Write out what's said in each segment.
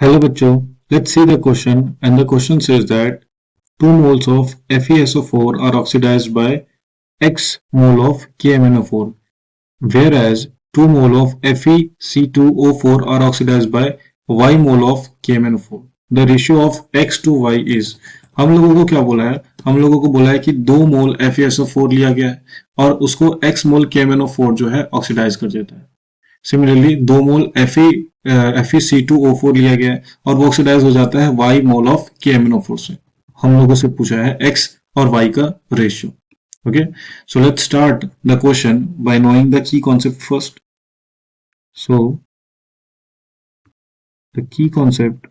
Hello bachcho, let's see the question, and the question says that 2 moles of FeSO4 are oxidized by X mole of KMnO4, whereas 2 mole of FeC2O4 are oxidized by Y mole of KMnO4. The ratio of X to Y is, हम लोगों को क्या बोला है, हम लोगों को बोला है कि 2 मोल FeSO4 लिया गया है और उसको X मोल KMnO4 जो है ऑक्सीडाइज कर देता है। सिमिलरली 2 मोल FeC2O4 लिया गया है और वो ऑक्सीडाइज हो जाता है Y मोल ऑफ KMnO4 से। हम लोगों से पूछा है X और Y का ratio. Okay, so let's start the question by knowing the key concept first. So the key concept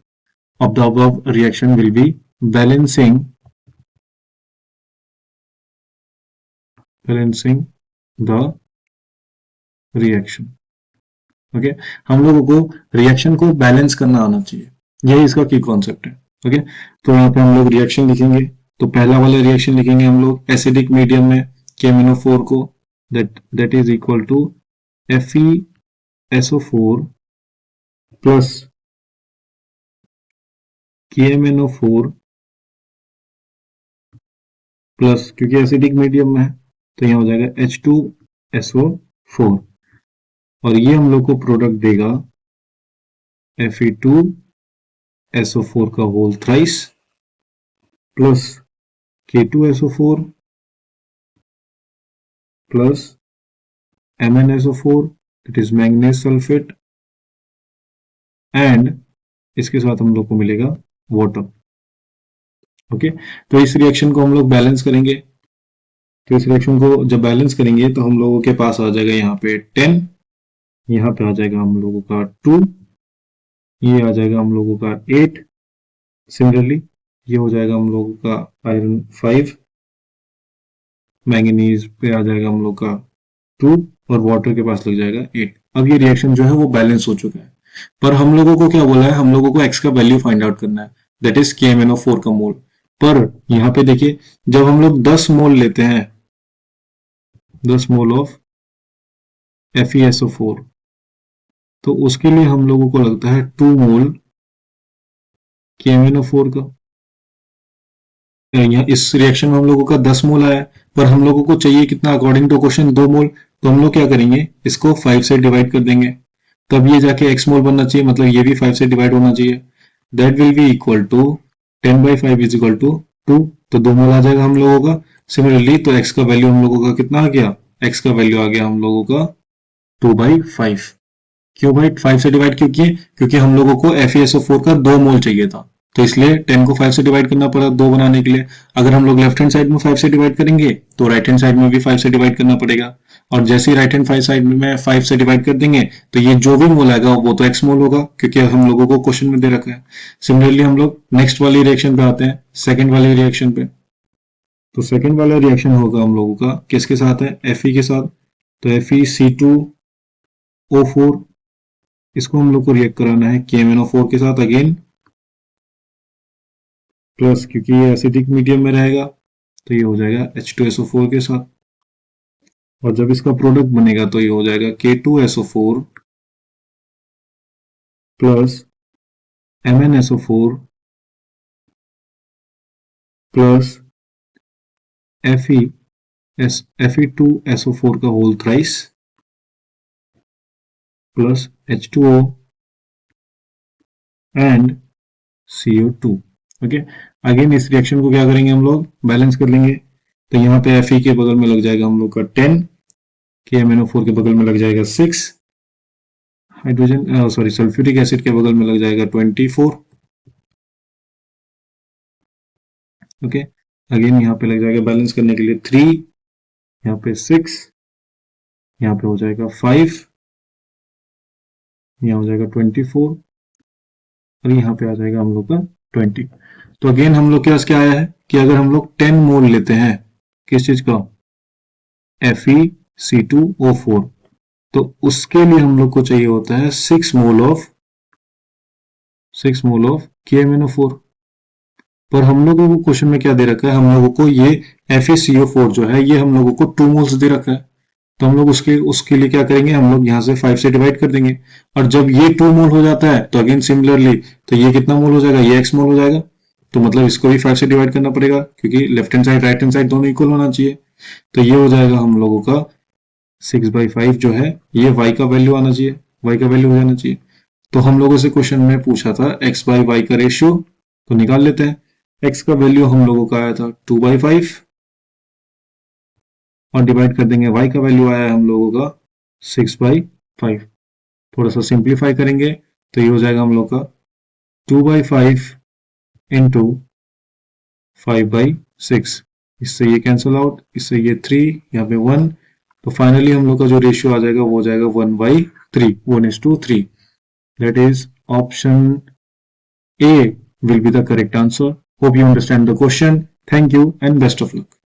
of the above reaction will be balancing the reaction. Okay हम लोगों को रिएक्शन को बैलेंस करना आना चाहिए, यही इसका की कॉन्सेप्ट है। ओके तो यहाँ पे हम लोग रिएक्शन लिखेंगे, तो पहला वाला रिएक्शन लिखेंगे हम लोग एसिडिक मीडियम में KMnO4 को, that is equal to FeSO4 plus KMnO4 plus, क्योंकि एसिडिक मीडियम में है तो यहाँ हो जाएगा H2SO4 और ये हम लोग को प्रोडक्ट देगा Fe2SO4 का whole thrice plus K2SO4 plus MnSO4 that is manganese sulphate and इसके साथ हम लोग को मिलेगा वाटर। ओके तो इस रिएक्शन को हम लोग बैलेंस करेंगे, तो इस रिएक्शन को जब बैलेंस करेंगे तो हम लोगों के पास आ जाएगा यहाँ पे 10, यहाँ पे आ जाएगा हम लोगों का 2, ये आ जाएगा हम लोगों का 8, सिमिलरली ये हो जाएगा हम लोगों का आयरन 5, मैंगनीज पे आ जाएगा हम लोग का 2 और वाटर के पास लग जाएगा 8। अब ये रिएक्शन जो है वो बैलेंस हो चुका है, पर हम लोगों को क्या बोला है, हम लोगों को एक्स का वैल्यू फाइंड आउट करना है, दैट इज KMnO4 का मोल। पर यहाँ पे देखिए जब हम लोग 10 मोल लेते हैं, 10 मोल ऑफ FeSO4, तो उसके लिए हम लोगों को लगता है 2 मोल KMnO4 का। यहाँ इस रिएक्शन में हम लोगों का 10 मोल आया, पर हम लोगों को चाहिए कितना, अकॉर्डिंग टू क्वेश्चन 2 मोल, तो हम लोग क्या करेंगे, इसको 5 से डिवाइड कर देंगे, तब ये जाके x मोल बनना चाहिए, मतलब ये भी 5 से डिवाइड होना चाहिए, that will be equal to 10/5 is equal to 2, तो 2 मोल आ जाएगा हम लोगों का। सिमिलरली तो x का वैल्यू हम लोगों का कितना आ गया, x का वैल्यू आ गया हम लोगों का 2/5। क्यों भाई 5 से डिवाइड क्यों किए, क्योंकि हम लोगों को FeSO4 का 2 मोल चाहिए था, तो इसलिए 10 को 5 से डिवाइड करना पड़ा 2 बनाने के लिए। अगर हम लोग लेफ्ट हैंड साइड में 5 से डिवाइड करेंगे तो राइट हैंड साइड में भी 5 से डिवाइड करना पड़ेगा, और जैसे ही राइट हैंड साइड में 5 से डिवाइड कर देंगे तो ये जो भी मोल आएगा वो तो x मोल होगा, क्योंकि हम लोगों को क्वेश्चन में दे रखा है। सिमिलरली हम लोग नेक्स्ट वाली रिएक्शन पे आते हैं, सेकेंड वाले रिएक्शन पे। तो सेकेंड वाला रिएक्शन होगा हम लोगों का किसके साथ है, Fe के साथ, तो FeC2O4, इसको हम लोग को रिएक्ट कराना है KMnO4 के साथ अगेन, प्लस क्योंकि ये एसिडिक मीडियम में रहेगा तो ये हो जाएगा H2SO4 के साथ, और जब इसका प्रोडक्ट बनेगा तो ये हो जाएगा K2SO4 plus MnSO4 plus Fe2SO4 का whole thrice plus H2O and CO2। Okay again इस रिएक्शन को क्या करेंगे, हम लोग बैलेंस कर लेंगे, तो यहाँ पे Fe के बगल में लग जाएगा हम लोग का 10, KMnO4 के बगल में लग जाएगा 6, हाइड्रोजन सल्फ्यूरिक एसिड के बगल में लग जाएगा 24। ओके अगेन यहाँ पे लग जाएगा बैलेंस करने के लिए 3, यहाँ पे 6, यहाँ पे हो जाएगा 5, यहाँ हो जाएगा 24 और यहाँ पे आ जाएगा हम लोग का 20। तो अगेन हम लोग के पास क्या आया है कि अगर हम लोग 10 मोल लेते हैं किस चीज का, FeC2O4, तो उसके लिए हम लोग को चाहिए होता है 6 मोल ऑफ KMnO4, पर हम लोगों को क्वेश्चन में क्या दे रखा है, हम लोगों को ये FeCO4 जो है ये हम लोगों को 2 मोल्स दे रखा है, तो हम लोग उसके उसके लिए क्या करेंगे, हम लोग यहाँ से 5 से डिवाइड कर देंगे। और जब ये 2 मोल हो जाता है तो अगेन सिमिलरली, तो ये कितना मोल हो जाएगा, ये x मोल हो जाएगा। तो मतलब इसको भी 5 से डिवाइड करना पड़ेगा, क्योंकि left hand side right hand side दोनों इक्वल होना चाहिए। तो ये हो जाएगा हम लोगों का 6/5 जो है, ये y का वैल्यू आना चाहिए, y का वैल्यू हो जाना चाहिए। तो हम लोगों से क्वेश्चन में पूछा था x बाई वाई का रेशियो, तो निकाल लेते हैं। x का वैल्यू हम लोगों का आया था 2/5, और डिवाइड कर देंगे, y का वैल्यू आया है हम लोगों का 6/5। थोड़ा सा सिंप्लीफाई करेंगे तो ये हो जाएगा हम लोग का 2/5 इंटू 5/6। इससे ये कैंसिल आउट, इससे ये 3, यहाँ पे 1। तो फाइनली हम लोग का जो रेशियो आ जाएगा वो हो जाएगा 1/3, 1:3। That is option A will be the correct answer. Hope you understand the question. Thank you and best of luck.